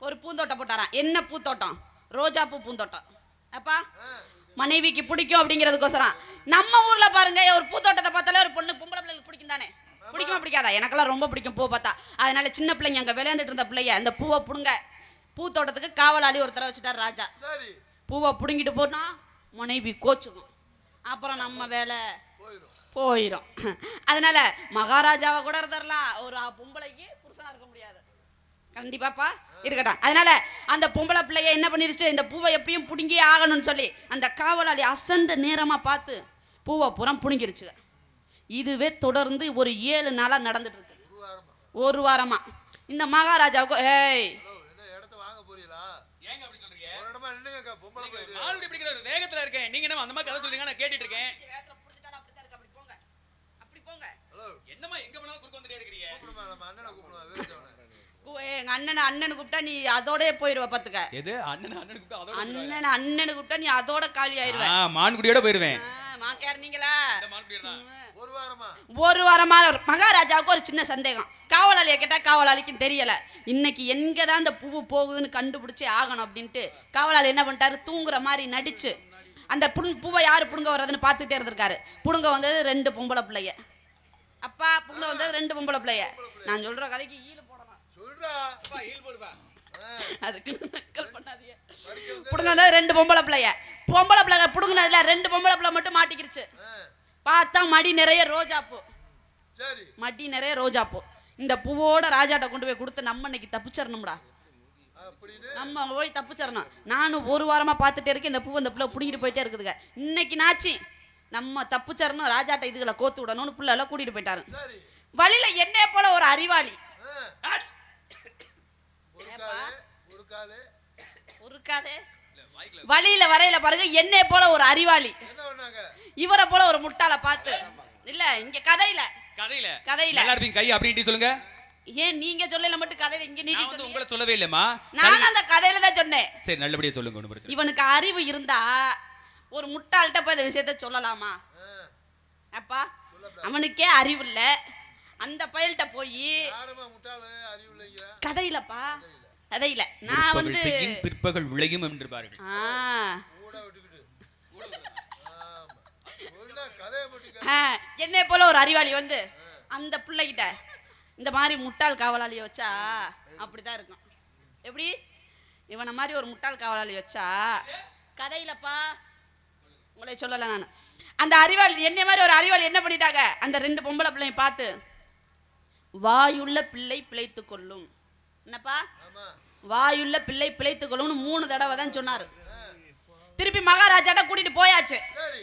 ஒரு பூந்தோட்டம் போட்டாராம். என்ன பூத்தோட்டம்? ரோஜா பூ பூந்தோட்டம். அப்பா மனைவிக்கு பிடிக்கும் அப்படிங்கிறதுக்கோசரம். நம்ம ஊர்ல பாருங்க, ஒரு பூத்தோட்டத்தை பார்த்தாலே ஒரு பொம்பளை பிள்ளைங்களுக்கு பிடிக்கும் தானே? பிடிக்குமா பிடிக்காதா? எனக்கெல்லாம் ரொம்ப பிடிக்கும் பூ பார்த்தா. அதனால சின்ன பிள்ளைங்க அங்கே விளையாண்டுட்டு இருந்த பிள்ளைய அந்த பூவை பிடுங்க பூத்தோட்டத்துக்கு காவலாளி ஒருத்தர வச்சுட்டார் ராஜா. பூவை பிடுங்கிட்டு போனா மனைவி கோச்சுக்கும். அப்புறம் நம்ம வேலை போயிடும். அதனால மகாராஜாவை கூட இருந்துடலாம், ஒரு பொம்பளைக்கு புருஷனா இருக்க முடியாது. கண்டிப்பாப்பா இருக்கட்டும். அதனால அந்த பொம்பளை பிள்ளைய என்ன பண்ணிருச்சு, இந்த பூவை எப்பயும் புடுங்கி ஆகணும்னு சொல்லி அந்த காவலாளி அசந்த நேரமா பார்த்து பூவை புறம் புடுங்கிருச்சு. இதுவே தொடர்ந்து ஒரு 7 நாளா நடந்துட்டு இருக்கு. ஒரு வாரமா இந்த மகாராஜாவுக்கு வேகத்துல இருக்கேன், நீங்க என்ன அந்த மாதிரி கதை சொல்றீங்க? நான் கேட்டுட்டு இருக்கேன். என்னமா எங்க போனாலும் குறுக்க வந்துட்டே இருக்கீங்க? எங்க அண்ணனை கூப்பிட்டா நீ அதோட போயிருவ பாத்துக்க. எது அண்ணனை கூப்பிட்டா அதோட? அண்ணனை கூப்பிட்டா நீ அதோட காலி ஆயிருவ. மான்குடியோட போயிருவேன். யார் நீங்களா? ஒரு வாரமா மகாராஜாவுக்கு ஒரு சின்ன சந்தேகம். காவலாளியை கேட்டா காவலாளிக்கும் தெரியல. இன்னைக்கு எங்கதான் இந்த பூ போகுதுன்னு கண்டுபிடிச்சே ஆகணும் அப்படின்ட்டு காவலாளி என்ன பண்ணிட்டாரு, தூங்குற மாதிரி நடிச்சு அந்த பூவை யாரு புடுங்க வர்றதுன்னு பார்த்துட்டே இருந்திருக்காரு. புடுங்க வந்தது 2 பொம்பளை பிள்ளைய. அப்பா புடுங்க வந்தது 2 பொம்பளை பிள்ளைய. நான் சொல்ற கதைக்கு ஈழ போடலாம். அதுக்கு நக்கல் பண்ணாதீங்க. புடுங்க வந்தது 2 பொம்பளை பிள்ளைய. பொம்பளை பிள்ளை புடுங்கினதுல 2 பொம்பளை பிள்ளை மட்டும் மாட்டிக்கிருச்சு. பார்த்தா மடி நிறைய ரோஜா பூ. மடி நிறைய ரோஜா பூ. இந்த பூவோட ராஜாட்ட கொண்டு போய் கொடுத்து நம்ம இன்னைக்கு தப்பிச்சிடணும்டா, நம்ம போய் தப்பிச்சிடணும். நானும் ஒரு வாரமா பார்த்துட்டே இருக்கேன், இந்த பூ அந்த பிள்ளை பிடிக்கிட்டு போயிட்டே இருக்குதுங்க. இன்னைக்கு நாச்சி நம்ம தப்பிச்சிடணும், ராஜாட்ட இதுகளை கோத்து விடணும்னு பிள்ளை எல்லாம் கூட்டிட்டு போயிட்டாரு. வழியில என்னைய போல ஒரு அறிவாளி வழியில வரையில பாருங்க, என்னைய போல ஒரு அறிவாளி இவரை போல ஒரு முட்டாளை பார்த்து இல்ல இங்க கதையில கை அப்படின்ட்டு சொல்லுங்க. ஏன் நீங்க சொல்லல மட்டும் கதையில இங்க நீட்டி சொல்லுங்க. உங்களை சொல்லவே இல்லம்மா, நான் அந்த கதையில தான் சொன்னேன். சரி நல்லபடியா சொல்லுங்க, ஒண்ணும் பிரச்சனை. இவனுக்கு அறிவு இருந்தா ஒரு முட்டாள்கிட்ட போய் இந்த விஷயத்த சொல்லலாமா? அப்பா அவனுக்கே அறிவு இல்ல, அந்த பயல்கிட்ட போய் கதையிலப்பா கதையில நான் வந்து பிற்பகல் விளையும் என்று பாருங்க. என்னை போல ஒரு அறிவாளி வந்து அந்த பிள்ளைகிட்ட இந்த மாதிரி முட்டாள் காவலாளியை வச்சா அப்படிதான் இருக்கும். எப்படி இவனை மாதிரி ஒரு முட்டாள் காவலாளி வச்சா கதையிலப்பா உங்களை சொல்லல நான். அந்த அறிவாளி என்னை மாதிரி ஒரு அறிவாளி என்ன பண்ணிட்டாங்க, அந்த 2 பொம்பளை பிள்ளையும் பார்த்து வாயுள்ள பிள்ளை பிழைத்து கொள்ளும். என்னப்பா வாயுள்ள பிள்ளை பிழைத்து கொள்ளும்னு 3 தடவை தான் சொன்னாரு. திருப்பி மகாராஜாட்ட கூட்டிட்டு போயாச்சு.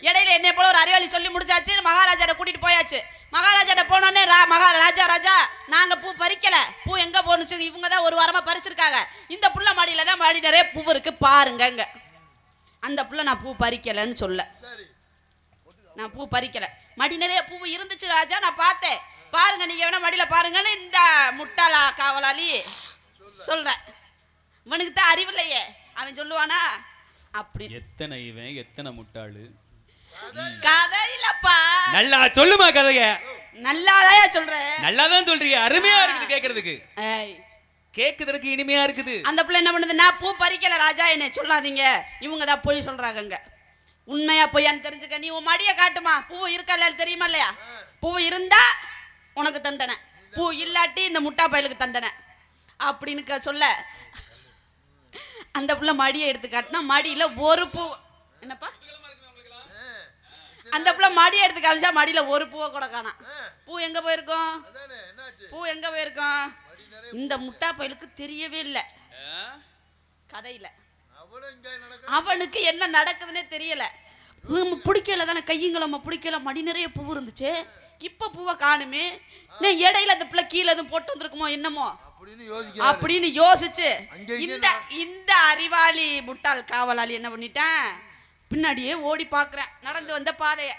இடையில என்னை போல ஒரு அறிவாளி சொல்லி முடிச்சாச்சு. மகாராஜாட்ட கூட்டிட்டு போயாச்சு. மகாராஜாட்ட போனோடனே ராஜா நாங்க பூ பறிக்கல, பூ எங்க போனுச்சு, இவங்க தான் ஒரு வாரமா பறிச்சிருக்காங்க, இந்த புள்ள மாடியில தான் மாடி நிறைய பூ இருக்கு பாருங்க. அந்த புள்ள நான் பூ பறிக்கலன்னு சொல்ல, நான் பூ பறிக்கல, மடி நிறைய பூ இருந்துச்சு ராஜா, நான் பார்த்தேன், பாருங்க நீங்க வேணா மடியில பாருங்கன்னு இந்த முட்டாளா காவலாளி சொல்ற. இவனுக்கு தான் அறிவு இல்லையே, அவன் சொல்லுவானா? அப்படி எத்தனை இவன் எத்தனை முட்டாளு. கதையிலப்பா நல்லா சொல்லுமா கதைய. நல்லாதான் சொல்றேன். நல்லாதான் சொல்றீங்க, அருமையா இருக்குது கேக்குறதுக்கு, கேக்குறதுக்கு இனிமையா இருக்குது. அந்த பிள்ளை என்ன பண்ணுது, நான் பூ பறிக்கல ராஜா என்ன சொல்லாதீங்க, இவங்க தான் போய் சொல்றாங்க. உண்மையா பொய்யான்னு தெரிஞ்சுக்க நீ உன் மடியை காட்டுமா, பூ இருக்கா இல்லையா தெரியுமா இல்லையா? பூ இருந்தா உனக்கு தண்டனை, பூ இல்லாட்டி இந்த முட்டா பயலுக்கு தண்டனை அப்படின்னு சொல்ல அந்த புள்ள மடியை எடுத்து காட்டினா மடியில ஒரு பூ. என்னப்பா அந்த புள்ள மடியை எடுத்து காமிச்சா மடியில ஒரு பூவை கூட காணோம். பூ எங்க போயிருக்கோம், பூ எங்க போயிருக்கோம்? இந்த முட்டா பயலுக்கு தெரியவே இல்லை. கதையில அவனுக்கு என்ன நடக்குதுன்னே தெரியல. பிடிக்கல தானே, கையுங்களம்மா பிடிக்கல, மடி நிறைய பூ இருந்துச்சு, இப்ப பூவை காணுமே, இடையில அந்த பிள்ளை கீழே எதுவும் போட்டு வந்திருக்குமோ என்னமோ அப்படின்னு யோசிச்சு இந்த அறிவாளி முட்டாள் காவலாளி என்ன பண்ணிட்டேன், பின்னாடியே ஓடி பாக்குறேன் நடந்து வந்த பாதைய,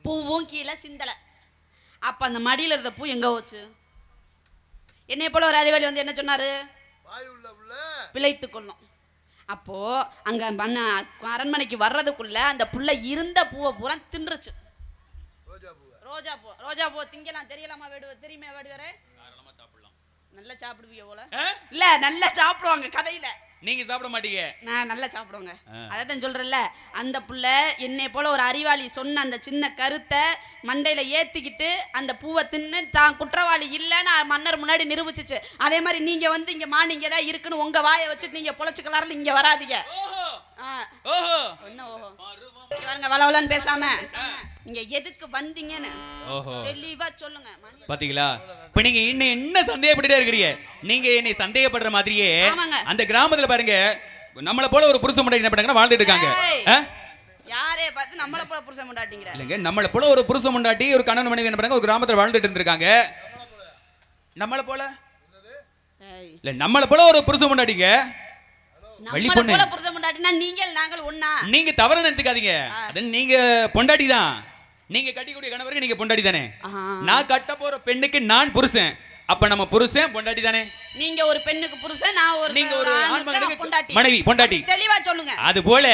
பூவும் கீழே சிந்தல. அப்ப அந்த மடியில இருந்த பூ எங்க போச்சு? என்னைய போல ஒரு அறிவாளி வந்து என்ன சொன்னாரு, பிழைத்து கொள்ளும். அப்போ அங்க அரண்மனைக்கு வர்றதுக்குள்ள அந்த புள்ள இருந்த பூவை பூரா தின்றுச்சு. ரோஜா பூ திங்கலாம் தெரியலாமா? தெரியுமே வேடுவரே, நல்லா சாப்பிடுவீங்க போல. ஆ? இல்ல நல்லா சாப்பிடுவாங்க கதையில. நீங்க சாப்பிட மாட்டீங்க. நான் நல்லா சாப்பிடுவேங்க. அதான் சொல்றேன்ல, அந்த புள்ள என்னை போல ஒரு அறிவாளி சொன்ன அந்த சின்ன கருத்தை மண்டையில ஏத்திக்கிட்டு அந்த பூவை தின்னு தான் குற்றவாளி இல்லைன்னு மன்னர் முன்னாடி நிரூபிச்சிச்சு. அதே மாதிரி நீங்க வந்து இங்க மானிங்க தான் இருக்குன்னு உங்க வாயை வச்சுட்டு நீங்க பொழைச்சுக்கலாம்னு இங்க வராதீங்க. ஓஹோ என்ன ஓஹோ பாருங்க, வளவலன்னு பேசாம நீங்க எதுக்கு வந்தீங்கன்னு தெளிவா சொல்லுங்க. பாத்தீங்களா? இப்ப நீங்க இன்னும் என்ன சந்தேகப்பட்டுட்டே இருக்கிறீங்க? நீங்க என்னை சந்தேகப்படுற மாதிரியே அந்த கிராமத்துல பாருங்க, நம்மள போல ஒரு புருஷன் முன்னாடி என்ன பண்ணாங்கன்னா வாழ்ந்துட்டு இருக்காங்க. யாரே பார்த்து நம்மள போல புருஷன் முன்னாடிங்கற இல்லங்க, நம்மள போல ஒரு புருஷன் முன்னாடி ஒரு கணவன் மனைவி என்ன பண்ணாங்க, ஒரு கிராமத்துல வாழ்ந்துட்டு இருந்திருக்காங்க. நம்மள போல இல்ல, நம்மள போல ஒரு புருஷன் முன்னாடிங்க. நம்மள போல புருஷன் முன்னாடினா நாங்கள் ஒண்ணா? நீங்க தவறா நினைச்சுக்காதீங்க. அது நீங்க பொண்டாட்டி தான். நீங்க கட்டிக்கூடிய கணவருக்கு நீங்க பொண்டாட்டி தானே. நான் கட்ட போற பெண்ணுக்கு நான் புருஷன். அப்ப நம்ம புருஷன் பொண்டாட்டி தானே. நீங்க ஒரு பெண்ணுக்கு புருஷன், நான் ஒரு நீங்க ஒரு ஆண்மகனுக்கு பொண்டாட்டி. மனைவி பொண்டாட்டி. தெளிவா சொல்லுங்க. அது போல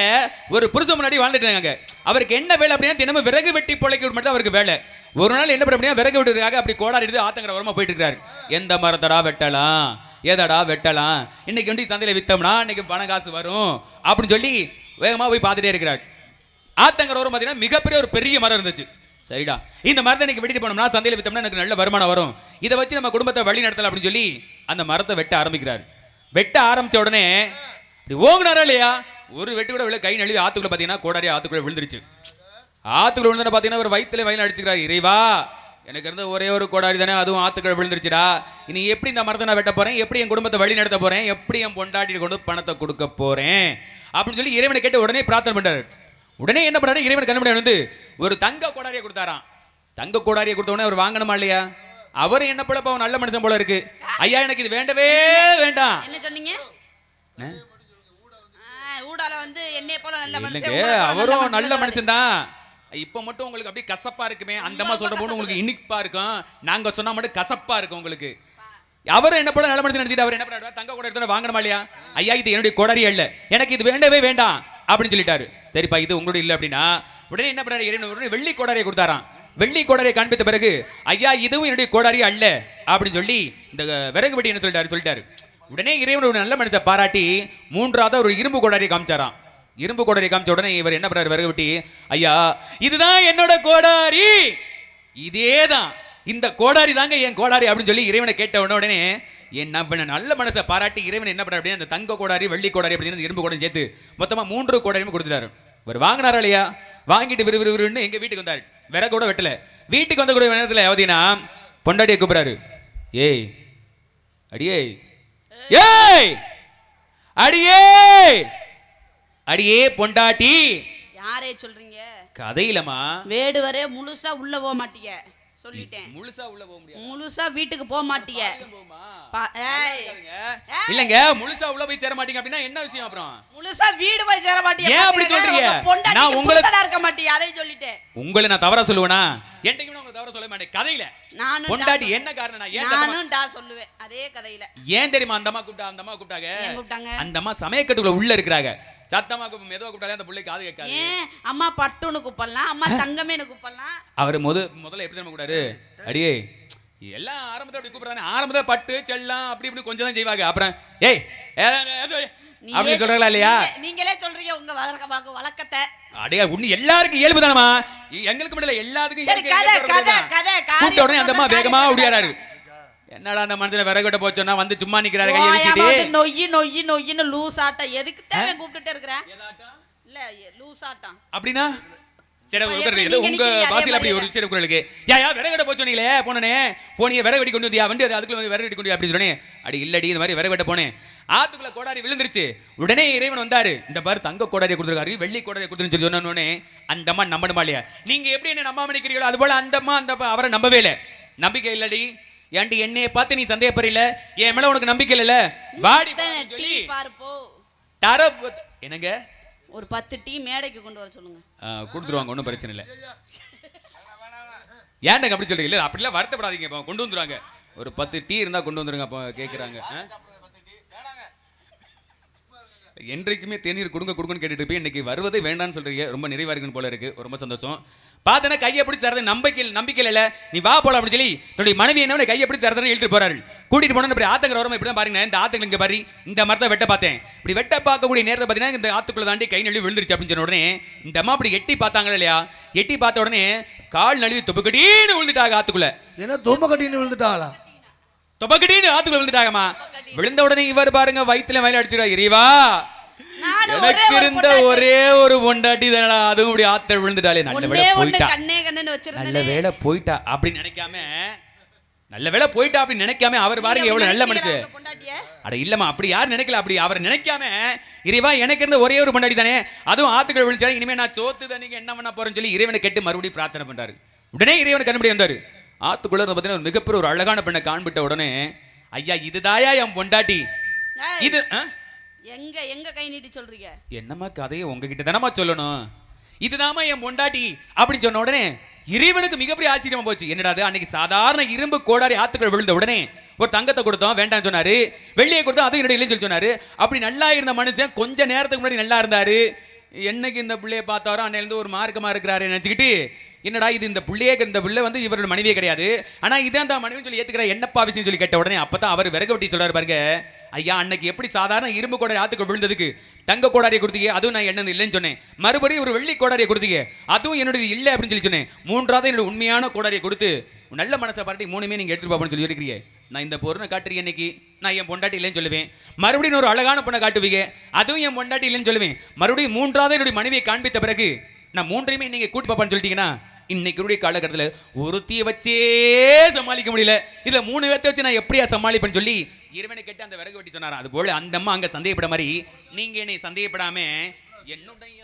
ஒரு புருஷன் முன்னாடி வாழ்ந்துட்டு இருக்காங்க. அவருக்கு என்ன வேலை அப்படின்னா தினமும் விறகு வெட்டி பொழைக்க மட்டும் அவருக்கு வேலை. ஒரு நாள் என்ன பண்ண அப்படின்னா விறகு வெட்டுறதுக்காக அப்படி கோடாரி எடுத்து ஆத்தங்கர ஓரமா போயிட்டு இருக்காரு. எந்த மரத்தடா வெட்டலாம், ஏதடா வெட்டலாம், இன்னைக்கு வந்து சந்தையில வித்தோம்னா இன்னைக்கு பணம் காசு வரும் அப்படின்னு சொல்லி வேகமா போய் பார்த்துட்டே இருக்கிறார். ஆத்தங்கர ஓரம் பார்த்தீங்கன்னா மிகப்பெரிய ஒரு பெரிய மரம் இருந்துச்சு. சரிடா, இந்த மரத்தை இன்னைக்கு வெட்டிட்டு போனோம்னா சந்தையில வித்தோம்னா எனக்கு நல்ல வருமானம் வரும், இதை வச்சு நம்ம குடும்பத்தை வழி நடத்தலாம் அப்படின்னு சொல்லி அந்த மரத்தை வெட்ட ஆரம்பிக்கிறார். வெட்ட ஆரம்பிச்ச உடனே இப்படி ஓங்குனாரா இல்லையா, ஒரு வெட்டு கூட விழ கை நழுவி ஆத்துக்குள்ள பார்த்தீங்கன்னா கோடாரி ஆத்துக்குள்ள விழுந்துருச்சு. ஆத்துக்குள்ள விழுந்தா பார்த்தீங்கன்னா ஒரு வயிற்றுல வயலில் அடிச்சுக்கிறார். இறைவா, எனக்கு இருந்த ஒரே ஒரு கோடாரி தானே, அதுவும் ஆத்துக்குள்ள விழுந்துருச்சுடா. இனி எப்படி இந்த மரத்தை நான் வெட்ட போறேன், எப்படி என் குடும்பத்தை வழி நடத்த போறேன், எப்படி என் பொண்டாட்டி கொண்டு பணத்தை கொடுக்க போறேன் அப்படின்னு சொல்லி இறைவனை கேட்டு உடனே பிரார்த்தனை பண்றாரு. உடனே என்ன பண்றாரு, இறைவன் கண்ணுமுன்னாடி வந்து ஒரு தங்க கோடாரியை கொடுத்தாராம். தங்க கோடாரியை கொடுத்த உடனே அவர் வாங்கணுமா இல்லையா? அவர் என்ன போல அவன் நல்ல மனுஷன் போல இருக்கு. ஐயா, எனக்கு இது வேண்டவே வேண்டாம். என்ன சொன்னீங்க? ஊடால வந்து என்னைய போல நல்ல மனுஷன். இல்லங்க, அவரும் நல்ல மனுஷன் தான். இப்ப மட்டும் உங்களுக்கு அப்படியே கசப்பா இருக்குமே, அந்தமா சொல்ற போது உங்களுக்கு இனிப்பா இருக்கும், நாங்க சொன்னா மட்டும் கசப்பா இருக்கும் உங்களுக்கு. அவரும் என்ன போல நல்ல மனுஷன் நினைச்சிட்டு அவர் என்ன பண்ணாரு, தங்க கோடாரி எடுத்து வாங்கணுமா இல்லையா? ஐயா, இது என்னுடைய கோடாரியே இல்ல, எனக்கு இது வேண்டவே வேண்டாம் அப்படின்னு சொல்லிட்டாரு. சரிப்பா, இது உங்களுடைய இல்ல அப்படின்னா உடனே என்ன பண்ணாரு, இறைவன் வெள்ளி கோடாரியை கொடுத்தாராம். வெள்ளி கோடாரியை காண்பித்த பிறகு ஐயா, இதுவும் என்னுடைய கோடாரியே அல்ல அப்படின்னு சொல்லி இந்த விறகு வெட்டி என்ன சொல்லிட்டாரு. உடனே இறைவன் ஒரு நல்ல மனுஷன் பாராட்டி மூன்றாவது ஒரு இரும்பு கோடாரியை காமிச்சாராம். இரும்பு கோடாரி காமிச்ச உடனே இவர் என்ன பண்றாரு, விறகு வெட்டி, ஐயா இதுதான் என்னோட கோடாரி, இதேதான் இந்த கோடாரி தாங்க என் கோடாரி அப்படின்னு சொல்லி இறைவனை கேட்ட உடனே என்ன நல்ல மனசை பாராட்டி இறைவன் என்ன பண்றாரு அப்படின்னா அந்த தங்க கோடாரி வெள்ளி கோடாரி அப்படின்னு இரும்பு கோடாரி சேர்த்து மொத்தமா 3 கோடாரியும் கொடுத்துட்டாரு. இவர் வாங்கினாரா இல்லையா? வாங்கிட்டு விறுவிறுன்னு எங்க வீட்டுக்கு வந்தாரு. விறகு கூட வெட்டல. வீட்டுக்கு வந்த கூட நேரத்தில் அவதினா பொண்டாட்டியை கூப்பிடுறாரு. ஏய் அடியே, ஏய் அடியே, அடியே பொண்டாட்டி. யாரே சொல்றீங்க? கதையிலமா வேடுவரே முழுசா உள்ள போக மாட்டீங்க சொல்லிட்டேன். முழுசா உள்ள போக முடியாது, முழுசா வீட்டுக்கு போக மாட்டீங்க. இல்லங்க, முழுசா உள்ள போய் சேர மாட்டீங்க அப்படின்னா என்ன விஷயம்? அப்புறம் முழுசா வீடு போய் சேர மாட்டீங்க. ஏன் அப்படி சொல்றீங்க? நான் உங்களுக்கு இருக்க மாட்டீங்க, அதை சொல்லிட்டேன். உங்களை நான் தவறா சொல்லுவேனா? என்னைக்கு நான் தவறா சொல்ல மாட்டேன். கதையில நானும் பொண்டாட்டி என்ன காரணம், நானும் டா சொல்லுவேன் அதே கதையில. ஏன் தெரியுமா? அந்த அம்மா கூப்பிட்டாங்க. அந்த அம்மா சமயக்கட்டுக்குள்ள உள்ள இருக்கிறாங்க. சத்தமா மெதுவா கூப்பிட்டாலே அந்த பிள்ளைக்கு காது கேட்காது. ஏன் அம்மா பட்டுன்னு கூப்பிடலாம், அம்மா தங்கமேனு கூப்பிடலாம். அவர் முதல்ல எப்படி தெரியுமா கூடாரு, அடியே எல்லாம் ஆரம்பத்துல அப்படி கூப்பிடுறாங்க. ஆரம்பத்துல பட்டு செல்லம் அப்படி இப்படி கொஞ்சம் தான் செய்வாங்க. அப்புறம் ஏய் அப்படி சொல்றாங்களா இல்லையா? நீங்களே சொல்றீங்க உங்க வழக்கத்தை. அடையா உண்ணி எல்லாருக்கும் இயல்பு தானமா, எங்களுக்கு மட்டும் இல்ல எல்லாத்துக்கும். கூப்பிட்ட உடனே அந்த அம்மா வேகமா ஓடியாராரு. என்னடா அந்த மனுஷனை விறகுட்ட போச்சோன்னா வந்து சும்மா நிக்கிறாரு கையை வச்சுட்டு. நொய்யி நொய்யி நொய்யின்னு லூஸ் ஆட்டம் எதுக்கு தேவை கூப்பிட்டுட்டே இருக்கிறேன்? இல்ல லூஸ் ஆட்டம் அப்படின்னா சரி உங்க பாசில அப்படி ஒரு விஷயம் குரலுக்கு யா விறகுட்ட போச்சோனீங்களே போனே போனீங்க விறகு வெட்டி கொண்டு வந்தியா வண்டி அதுக்குள்ள வந்து விறகு வெட்டி கொண்டு அப்படி சொன்னேன். அடி இல்லடி இந்த மாதிரி விறகு வெட்ட போனேன், ஆத்துக்குள்ள கோடாரி விழுந்துருச்சு. உடனே இறைவன் வந்தாரு. இந்த பாரு தங்க கோடாரியை கொடுத்துருக்காரு, வெள்ளி கோடாரியை கொடுத்துருன்னு சொல்லி சொன்னோடனே அந்த அம்மா நம்பணுமா இல்லையா? நீங்க எப்படி என்ன நம்பாம நினைக்கிறீங்களோ அது போல அந்த அம்மா அவரை நம்பவே இல்லை. நம்பிக்கை இல்லடி ஏன்டி என்னைய பார்த்து நீ சந்தேகப்படல, என் மேல உனக்கு நம்பிக்கை இல்ல, வாடி டீ பார்ப்போ தர என்னங்க ஒரு 10 டீ மேடைக்கு கொண்டு வர சொல்லுங்க. கொடுத்துருவாங்க, ஒன்றும் பிரச்சனை இல்லை. ஏன்டா அப்படி சொல்றீங்க? இல்லை அப்படிலாம் வருத்தப்படாதீங்க, இப்போ கொண்டு வந்துருவாங்க. ஒரு 10 டீ இருந்தா கொண்டு வந்துருங்க. அப்போ கேட்குறாங்க என்றைக்குமே தேநீர் கொடுங்கன்னு கேட்டுட்டு போய் இன்னைக்கு வருவதே வேண்டாம்னு சொல்றீங்க. ரொம்ப நிறைவா இருக்குன்னு போல இருக்கு. ரொம்ப சந்தோஷம். பார்த்தனா கையை பிடிச்சி தரது நம்பிக்கை இல்ல. நீ வா போல அப்படின்னு சொல்லி தன்னுடைய மனைவி என்ன கையை பிடிச்சி தரதுன்னு இழுத்துட்டு போறாரு. கூட்டிட்டு போனா இப்படி ஆத்தங்கர ஓரமா இப்படி தான் பாருங்க. இந்த ஆத்துக்கு இங்க பாரு, இந்த மரத்தை வெட்ட பார்த்தேன். இப்படி வெட்ட பார்க்கக்கூடிய நேரத்தை பார்த்தீங்கன்னா இந்த ஆத்துக்குள்ள தாண்டி கை நழுவி விழுந்துருச்சு அப்படின்னு சொன்ன உடனே இந்த அம்மா அப்படி எட்டி பார்த்தாங்களா இல்லையா? எட்டி பார்த்த உடனே கால் நழுவி தொப்புக்கடின்னு விழுந்துட்டாங்க ஆத்துக்குள்ள. ஏன்னா தொம்பக்கட்டின்னு விழுந்துட்டாங்களா? தொப்பக்கடின்னு ஆத்துக்குள்ள விழுந்துட்டாங்கம்மா. விழுந்த உடனே இவர் பாருங்க வயித்துல வயல அடிச்சிருவா. இறைவா, எனக்கு இருந்த ஒரே ஒரு பொண்டாட்டி தானடா, அதுவும் இப்படி ஆத்துல விழுந்துட்டாலே. நல்ல வேளை போயிட்டா, நல்ல வேளை போயிட்டா அப்படின்னு நினைக்காம, நல்ல வேளை போயிட்டா அப்படின்னு நினைக்காம அவர் பாருங்க எவ்வளவு நல்ல மனுஷன். அட இல்லம்மா, அப்படி யாரும் நினைக்கல. அப்படி அவர் நினைக்காம, இறைவா எனக்கு இருந்த ஒரே ஒரு பொண்டாட்டி தானே, அதுவும் ஆத்துக்கள் விழுந்துச்சா, இனிமே நான் சோத்து தண்ணிக்கு என்ன பண்ண போறேன்னு சொல்லி இறைவனை கேட்டு மறுபடியும் பிரார்த்தனை பண்றாரு. உடனே இறைவனை கண்டுபிடி வந்தாரு. ஆத்துக்குள்ள பார்த்தீங்கன்னா ஒரு மிகப்பெரிய ஒரு அழகான பெண்ணை காண்பிட்ட உடனே, ஐயா இதுதாயா என் பொண்டாட்டி, இது எங்க கை நீட்டி சொல்றீங்க? என்னம்மா கதையை உங்ககிட்ட தானம்மா சொல்லணும். இதுதாம்மா என் பொண்டாட்டி அப்படின்னு சொன்ன உடனே இறைவனுக்கு மிகப்பெரிய ஆச்சரியமா போச்சு. என்னடா அது, அன்னைக்கு சாதாரண இரும்பு கோடாரி ஆத்துக்கள் விழுந்த உடனே ஒரு தங்கத்தை கொடுத்தோம் வேண்டாம்னு சொன்னாரு, வெள்ளியை கொடுத்தோம் அதுவும் என்னோட இல்லைன்னு சொல்லி சொன்னாரு. அப்படி நல்லா இருந்த மனுஷன் கொஞ்ச நேரத்துக்கு முன்னாடி நல்லா இருந்தாரு. என்னைக்கு இந்த பிள்ளையை பார்த்தாரோ அன்னையிலேருந்து ஒரு மார்க்கமா இருக்கிறாரு நினைச்சுக்கிட்டு, என்னடா இது இந்த பிள்ளை வந்து இவரோட மனைவியே கிடையாது, ஆனா இதான் அந்த மனைவி சொல்லி ஏத்துக்கிற என்னப்பா விஷயம் சொல்லி கேட்ட உடனே அப்பதான் அவர் விறகு வெட்டி சொல்றாரு பாருங்க, ஐயா அன்னைக்கு எப்படி சாதாரண இரும்பு கோடாரி ஆத்துக்கு விழுந்ததுக்கு தங்க கோடாரியை கொடுத்தீங்க, அதுவும் நான் என்னது இல்லைன்னு சொன்னேன். மறுபடியும் ஒரு வெள்ளி கோடாரியை கொடுத்தீங்க, அதுவும் என்னோட இல்லை அப்படின்னு சொல்லி சொன்னேன். மூன்றாவது என்னோட உண்மையான கோடாரியை கொடுத்து நல்ல மனசை பாராட்டி மூணுமே நீங்க எடுத்துட்டு போன்னு சொல்லி இருக்கிறீங்க. நான் இந்த பொருளை காட்டுறீங்க, இன்னைக்கு நான் என் பொண்டாட்டி இல்லைன்னு சொல்லுவேன். மறுபடியும் ஒரு அழகான பொண்ணை காட்டுவீங்க, அதுவும் என் பொண்டாட்டி இல்லைன்னு சொல்லுவேன். மறுபடியும் மூன்றாவது என்னுடைய மனைவியை காண்பித்த பிறகு நான் மூன்றையுமே நீங்க கூட்டி பாப்பான்னு சொல்லிட்டீங்கன்னா, இன்னைக்கு காலகட்டத்தில் ஒருத்தியை வச்சே சமாளிக்க முடியல, இதுல 3 பேர்த்த வச்சு நான் எப்படியா சமாளிப்பேன்னு சொல்லி இறைவனை கேட்டு அந்த விறகு வெட்டி சொன்னாராம். அது போல அந்த அம்மா அங்க சந்தேகப்பட மாதிரி நீங்க என்னை சந்தேகப்படாம என்னுடைய